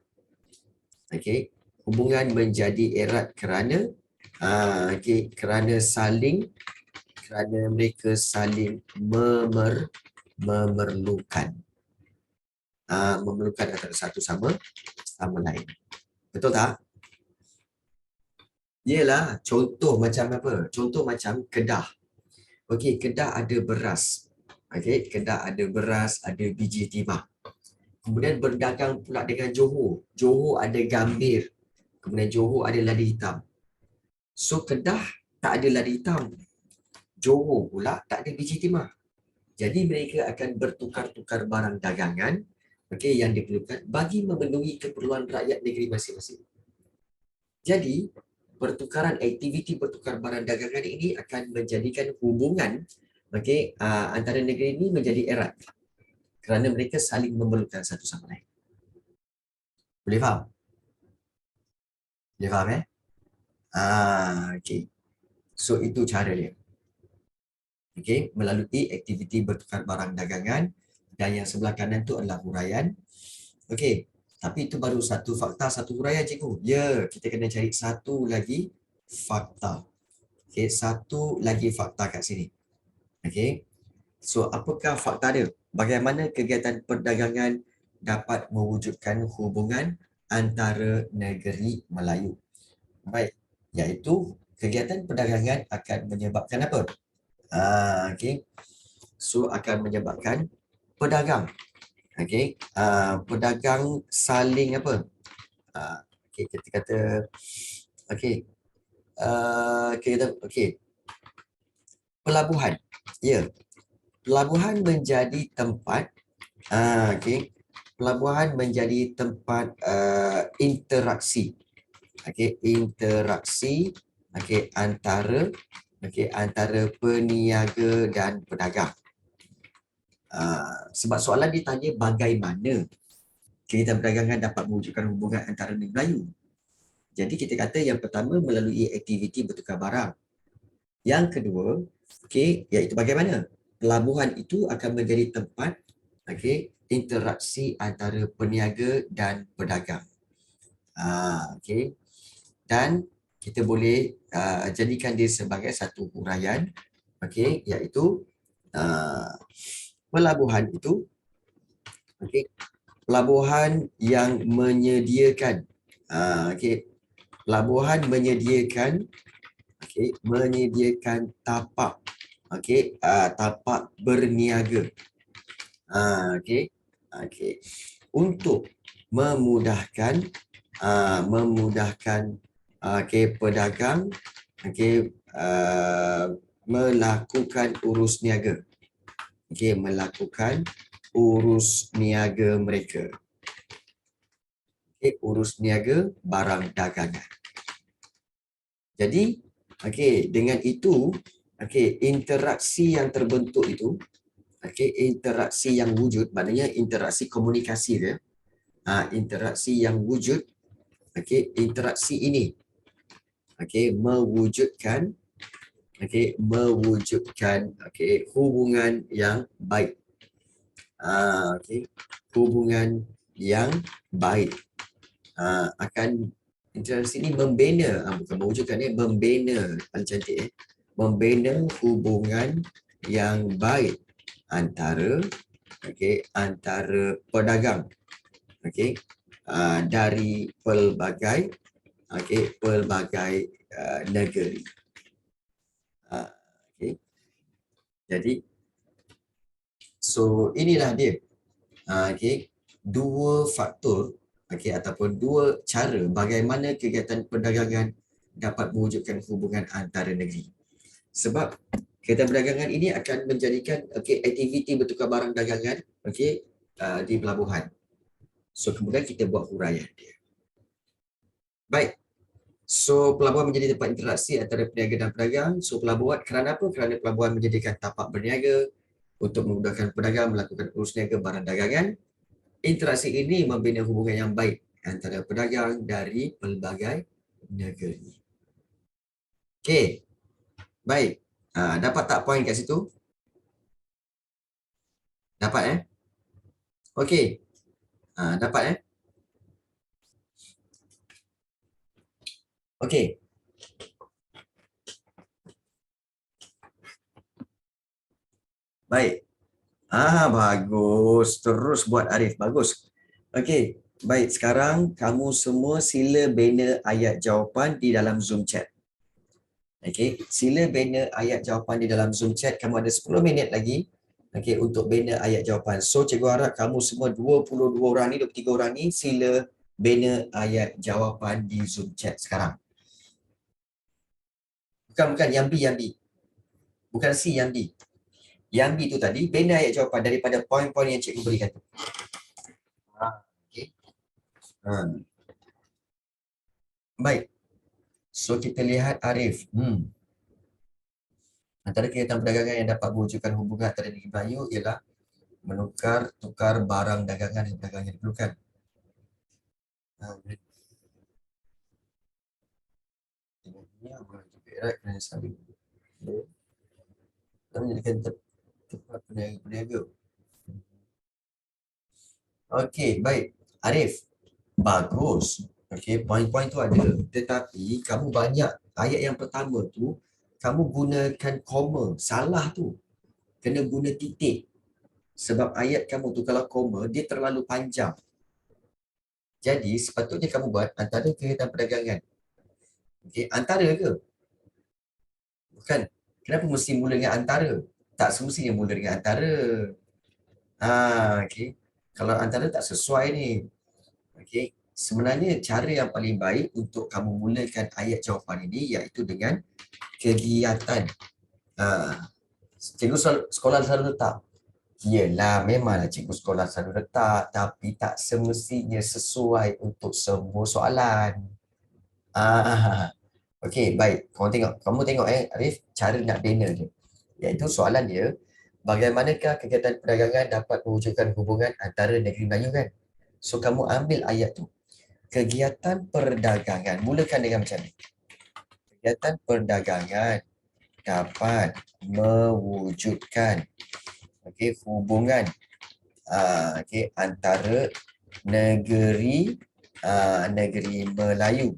Hubungan menjadi erat kerana kerana mereka saling memerlukan antara satu sama lain. Betul tak? Yelah, contoh macam apa? Contoh macam Kedah. Kedah ada beras. Kedah ada beras, ada biji timah. Kemudian berdagang pula dengan Johor. Johor ada gambir. Kemudian Johor ada lada hitam. So Kedah tak ada lada hitam. Johor pula tak ada biji timah. Jadi mereka akan bertukar-tukar barang dagangan yang diperlukan bagi memenuhi keperluan rakyat negeri masing-masing. Jadi pertukaran aktiviti bertukar barang dagangan ini akan menjadikan hubungan antara negeri ini menjadi erat kerana mereka saling memerlukan satu sama lain. Boleh faham? Boleh faham So itu cara dia. Melalui aktiviti bertukar barang dagangan, dan yang sebelah kanan tu adalah huraian. Tapi itu baru satu fakta, satu huraian cikgu. Ya, kita kena cari satu lagi fakta. Satu lagi fakta kat sini. So apakah fakta dia? Bagaimana kegiatan perdagangan dapat mewujudkan hubungan antara negeri Melayu? Baik, iaitu kegiatan perdagangan akan menyebabkan apa? So akan menyebabkan pedagang pedagang saling apa? Kita kata pelabuhan. Ya. Pelabuhan menjadi tempat pelabuhan menjadi tempat interaksi. Interaksi antara peniaga dan pedagang. Sebab soalan ditanya bagaimana kegiatan perdagangan dapat mewujudkan hubungan antara negeri Melayu. Jadi kita kata yang pertama melalui aktiviti bertukar barang. Yang kedua, iaitu bagaimana pelabuhan itu akan menjadi tempat interaksi antara peniaga dan pedagang. Dan kita boleh jadikan dia sebagai satu huraian, iaitu Pelabuhan itu, okey, pelabuhan yang menyediakan, okey, pelabuhan menyediakan, okey, menyediakan tapak, okey, tapak berniaga. Okey, okey. Untuk memudahkan, memudahkan, okey, pedagang, okey, melakukan urus niaga. Okey, melakukan urus niaga mereka. Okey, urus niaga barang dagangan. Jadi, okey, dengan itu, okey, interaksi yang terbentuk itu, okey, interaksi yang wujud, maknanya interaksi komunikasi dia. Interaksi yang wujud, okey, interaksi ini, okey, mewujudkan, okey, hubungan yang baik. Okey, hubungan yang baik. Akan interaksi ini membina, bukan mewujudkan, membina, paling cantik, membina hubungan yang baik antara, okey, antara pedagang, okey, dari pelbagai, okey, pelbagai negeri. Okey. Jadi, so inilah dia. Okey, dua faktor, okey, ataupun dua cara bagaimana kegiatan perdagangan dapat mewujudkan hubungan antara negeri. Sebab kegiatan perdagangan ini akan menjadikan, okey, aktiviti bertukar barang dagangan, okey, di pelabuhan. So kemudian kita buat huraian dia. Baik. So pelabuhan menjadi tempat interaksi antara peniaga dan pedagang. So pelabuhan, kerana apa? Kerana pelabuhan menjadikan tapak berniaga untuk memudahkan pedagang melakukan urus niaga barang dagangan. Interaksi ini membina hubungan yang baik antara pedagang dari pelbagai negeri. Okey. Baik. Dapat tak poin kat situ? Dapat Okey. Dapat Okey. Baik. Bagus. Terus buat Arif. Bagus. Okey. Baik, sekarang kamu semua sila bina ayat jawapan di dalam Zoom chat. Okey, sila bina ayat jawapan di dalam Zoom chat. Kamu ada 10 minit lagi, okey, untuk bina ayat jawapan. So, cikgu harap kamu semua 22 orang ni, 23 orang ni sila bina ayat jawapan di Zoom chat sekarang. Bukan yang B, yang B. Bukan C, yang B. Yang B tu tadi, bina ayat jawapan daripada poin-poin yang cikgu berikan tu. Okey. Baik. So, kita lihat Arif. Antara kegiatan perdagangan yang dapat mewujudkan hubungan antara negeri Melayu ialah tukar barang dagangan dan perdagangan yang diperlukan. Ini boleh juga erat kerana saling dan menjadikan tempat peniaga. Okey, baik. Arif, bagus. Okey, poin-poin tu ada. Tetapi kamu banyak ayat yang pertama tu kamu gunakan koma. Salah tu. Kena guna titik. Sebab ayat kamu tu kalau koma dia terlalu panjang. Jadi sepatutnya kamu buat antara kegiatan perdagangan. Okey, antara ke? Bukan. Kenapa mesti mula dengan antara? Tak semestinya mula dengan antara. Okey. Kalau antara tak sesuai ni. Okey. Sebenarnya cara yang paling baik untuk kamu mulakan ayat jawapan ini iaitu dengan kegiatan. Cikgu sekolah selalu letak. Yelah, memanglah cikgu sekolah selalu letak, tapi tak semestinya sesuai untuk semua soalan. Okey, baik. Kamu tengok Arif, cara nak bina dia. Iaitu soalan dia, bagaimanakah kegiatan perdagangan dapat mewujudkan hubungan antara negeri Melayu kan? So, kamu ambil ayat tu. Kegiatan perdagangan. Mulakan dengan macam ni. Kegiatan perdagangan dapat mewujudkan hubungan antara negeri Melayu.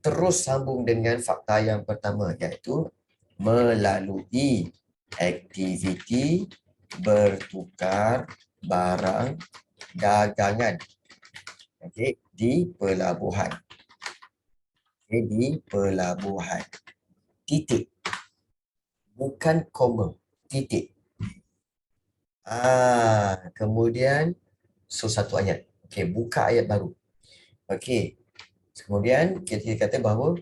Terus sambung dengan fakta yang pertama iaitu melalui aktiviti bertukar barang dagangan. Okey, di pelabuhan. Okey, di pelabuhan. Titik. Bukan koma. Titik. Kemudian satu ayat. Okey, buka ayat baru. Okey. Kemudian kita kata bahawa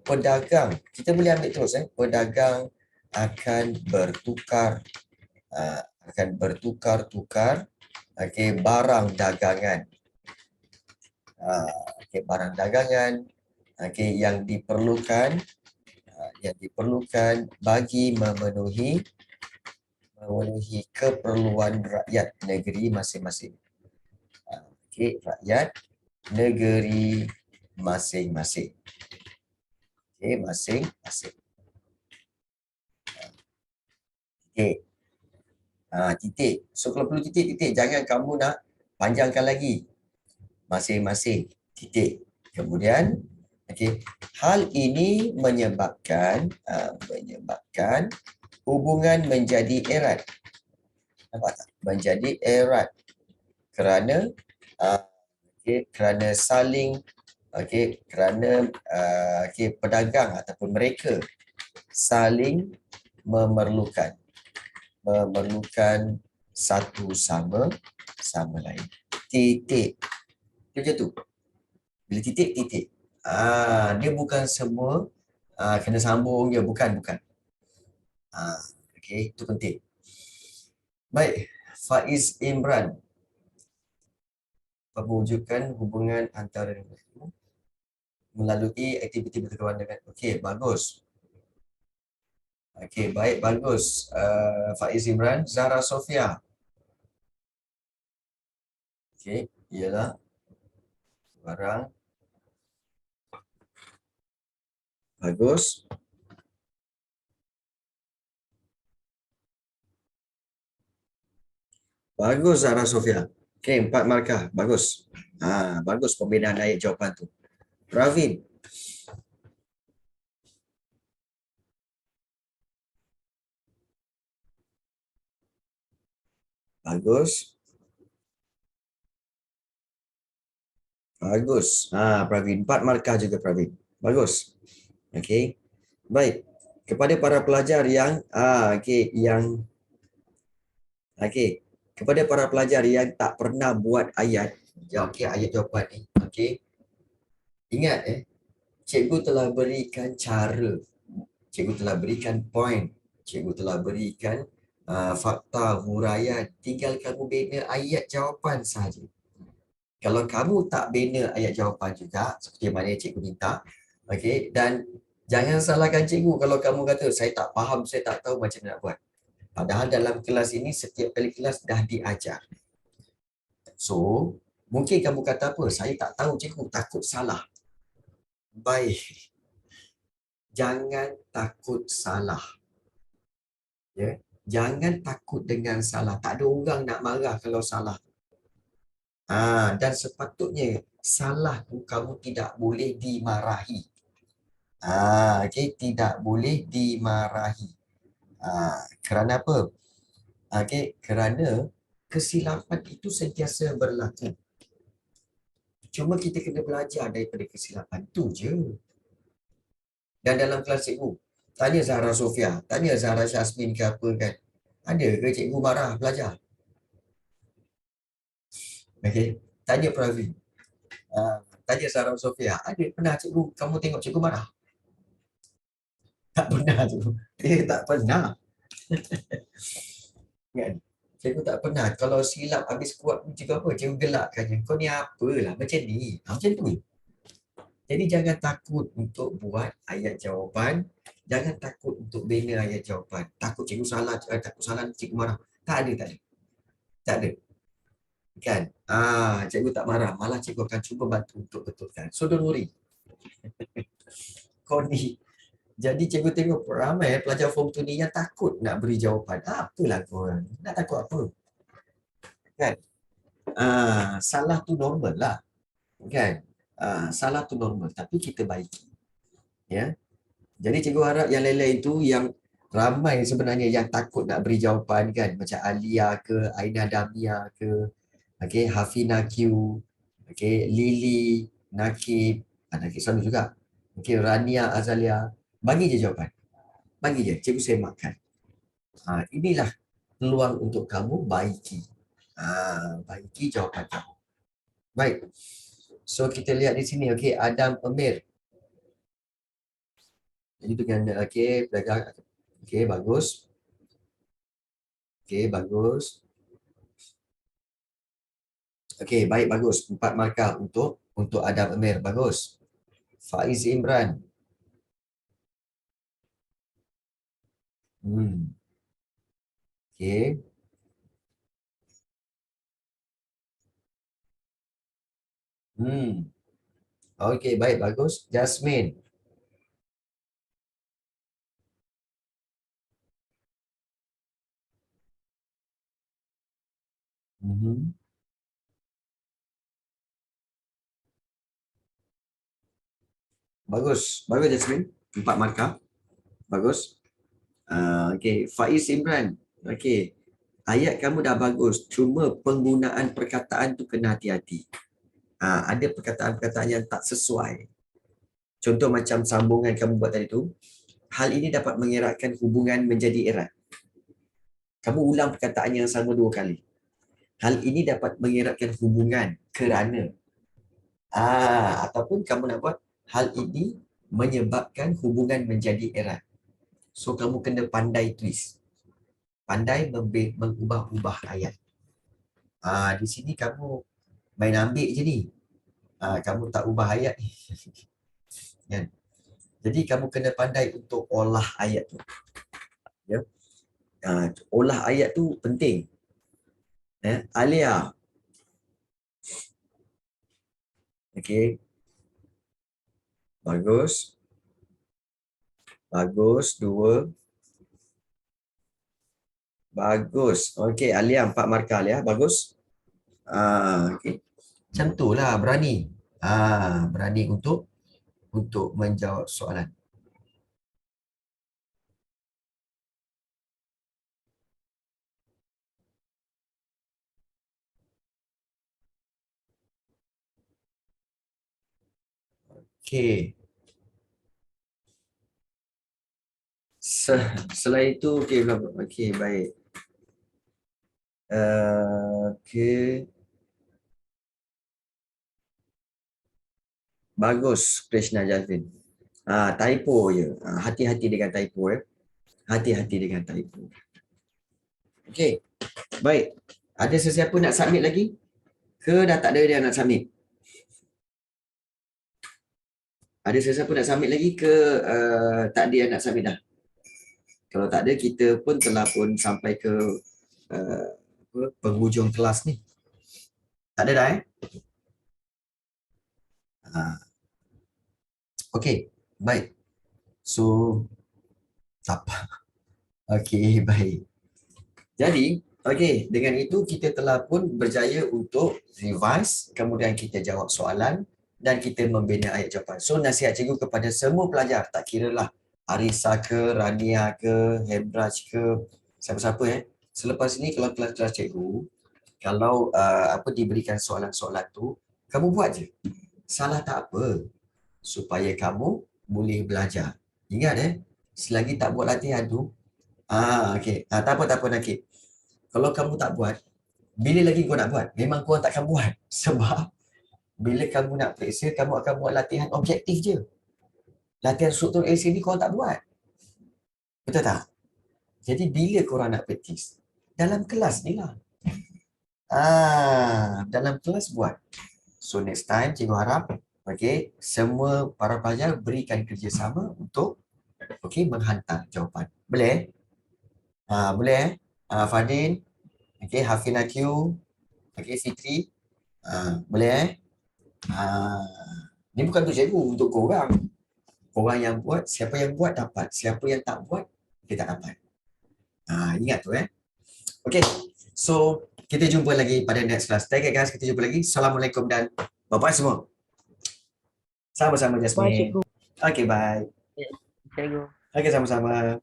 pedagang, kita boleh ambil terus pedagang akan bertukar tukar okey, barang dagangan. Okey, barang dagangan okey, yang diperlukan bagi memenuhi keperluan rakyat negeri masing-masing. Okey, rakyat negeri masing-masing. Okey, masing-masing. Okey. Titik. So kalau perlu titik, jangan kamu nak panjangkan lagi. Masing-masing. Titik. Kemudian, okey, hal ini menyebabkan hubungan menjadi erat. Nampak tak? Menjadi erat. Kerana kerana saling kerana pedagang ataupun mereka saling memerlukan satu sama lain. Titik. Dia macam tu. Bila titik. Dia bukan semua kena sambung je, bukan. Okey, itu penting. Baik, Faiz Imran mewujudkan hubungan antara melalui aktiviti berkawan dengan. Okey, bagus. Okey, baik, bagus. Faiz Imran, Zara Sofia. Okey, ialah barang. Bagus. Bagus Zara Sofia. Okey, 4 markah. Bagus. Bagus pembinaan ayat jawapan tu. Pravin. Bagus. Bagus. Pravin. 4 markah juga Pravin. Bagus. Okey. Baik. Kepada para pelajar yang kepada para pelajar yang tak pernah buat ayat, ayat jawapan ni. Okey. Ingat cikgu telah berikan cara. Cikgu telah berikan point. Cikgu telah berikan fakta huraian. Tinggal kamu bina ayat jawapan sahaja. Kalau kamu tak bina ayat jawapan juga, seperti mana cikgu minta, okey, dan jangan salahkan cikgu kalau kamu kata, saya tak faham, saya tak tahu macam mana nak buat. Padahal dalam kelas ini, setiap kali kelas dah diajar. So, mungkin kamu kata apa? Saya tak tahu cikgu, takut salah. Baik. Jangan takut salah. Ya. Jangan takut dengan salah. Tak ada orang nak marah kalau salah. Dan sepatutnya salah tu kamu tidak boleh dimarahi. Okay, tidak boleh dimarahi. Kerana apa? Okay, kerana kesilapan itu sentiasa berlaku. Cuma kita kena belajar daripada kesilapan tu je. Dan dalam kelas cikgu, tanya Zahra Sofia, tanya Zahra Syasmin ke apa kan. Ada ke cikgu marah pelajar? Okay. Tanya Pravin. Tanya Zahra Sofia, ada pernah cikgu, kamu tengok cikgu marah? Tak pernah cikgu. Tak pernah. Kan? Cikgu tak pernah. Kalau silap habis kuat cikgu apa? Cikgu gelakkan. Kau ni apalah macam ni. Macam tu. Jadi jangan takut untuk buat ayat jawapan. Jangan takut untuk bina ayat jawapan. Takut cikgu salah, takut salah cikgu marah. Tak ada. Tak ada. Kan? Cikgu tak marah. Malah cikgu akan cuba bantu untuk betulkan. So don't worry. Kau ni. Jadi cikgu tengok ramai pelajar form 2 ni yang takut nak beri jawapan. Apalah korang. Nak takut apa? Kan? Salah tu normal lah. Kan? Salah tu normal. Tapi kita baiki. Ya. Jadi cikgu harap yang lain-lain tu yang Ramai sebenarnya yang takut nak beri jawapan kan. Macam Alia ke, Aina Damia ke, okay, Hafina Q, okay, Lily, Nakib, Nakib selalu juga. Okay, Rania Azalia. Bagi je jawapan. Bagi je, cikgu semakkan. Inilah peluang untuk kamu baiki. Baiki jawapan kamu. Baik. So kita lihat di sini, okay, Adam Amir. Jadi dengan, okay, pelajar, okay, bagus. Okay, bagus. Okay, baik, bagus. 4 markah untuk Adam Amir. Bagus. Faiz Imran. Okay. Okay, baik, bagus. Jasmine. Bagus. Bagus, Jasmine. 4 markah. Bagus. Okay, Faiz Imran. Okay. Ayat kamu dah bagus. Cuma penggunaan perkataan tu kena hati-hati. Ada perkataan-perkataan yang tak sesuai. Contoh macam sambungan kamu buat tadi tu. Hal ini dapat mengeratkan hubungan menjadi erat. Kamu ulang perkataan yang sama 2 kali. Hal ini dapat mengeratkan hubungan kerana. Ataupun kamu nak buat hal ini menyebabkan hubungan menjadi erat. So kamu kena pandai twist. Pandai mengubah-ubah ayat. Di sini kamu main ambil je ni. Kamu tak ubah ayat ni. Kan? Jadi kamu kena pandai untuk olah ayat tu. Ya. Olah ayat tu penting. Alia. Okey. Bagus. Bagus. 2. Bagus. Okey, Alia 4 markah Alia. Bagus. Okey. Macam tu lah, berani. Berani untuk menjawab soalan. Okey. Selain itu, okey, okey, baik. Okey. Bagus, Krishna Jalvin. Typo je. Hati-hati dengan typo. Hati-hati dengan typo. Okey. Baik. Ada sesiapa nak submit lagi? Ke dah tak ada dia nak submit? Ada sesiapa nak submit lagi ke tak ada yang nak submit dah? Kalau tak ada, kita pun telah pun sampai ke penghujung kelas ni. Tak ada dah Okey, baik. So, tak apa. Okey, baik. Jadi, okey, dengan itu kita telah pun berjaya untuk revise, kemudian kita jawab soalan dan kita membina ayat jawapan. So, nasihat cikgu kepada semua pelajar, tak kiralah Arisa ke, Rania ke, Hebraj ke, siapa-siapa Selepas ini kalau kelas-kelas cikgu, kalau diberikan soalan-soalan tu, kamu buat je. Salah tak apa. Supaya kamu boleh belajar. Ingat selagi tak buat latihan tu, okey. Tak apa Nakib. Kalau kamu tak buat, bila lagi kau nak buat? Memang kau takkan buat. Sebab bila kamu nak periksa, kamu akan buat latihan objektif je. Latihan struktur AC ni kau tak buat. Betul tak? Jadi bila korang nak praktis? Dalam kelas ni lah. Dalam kelas buat. So next time cikgu harap semua para pelajar berikan kerjasama untuk menghantar jawapan. Boleh? Boleh Fadin, Hafina Q, Fitri, boleh ni bukan untuk cikgu, untuk korang. Korang yang buat, siapa yang buat dapat, siapa yang tak buat dia tak dapat. Ingat tu Okay, so kita jumpa lagi pada next class. Thank you guys, kita jumpa lagi. Assalamualaikum dan bye-bye semua. Sama-sama Jasmine. Okay, bye. Cikgu. Okay, sama-sama.